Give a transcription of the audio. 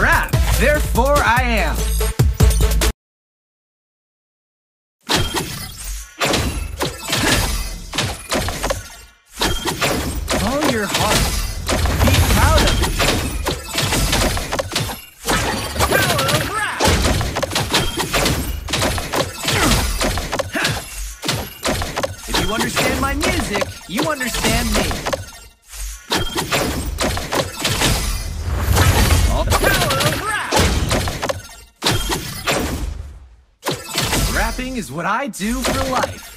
rap, therefore I am. Follow your heart. Be proud of it. Power of rap. If you understand my music, you understand me. The power of rap. Rapping is what I do for life.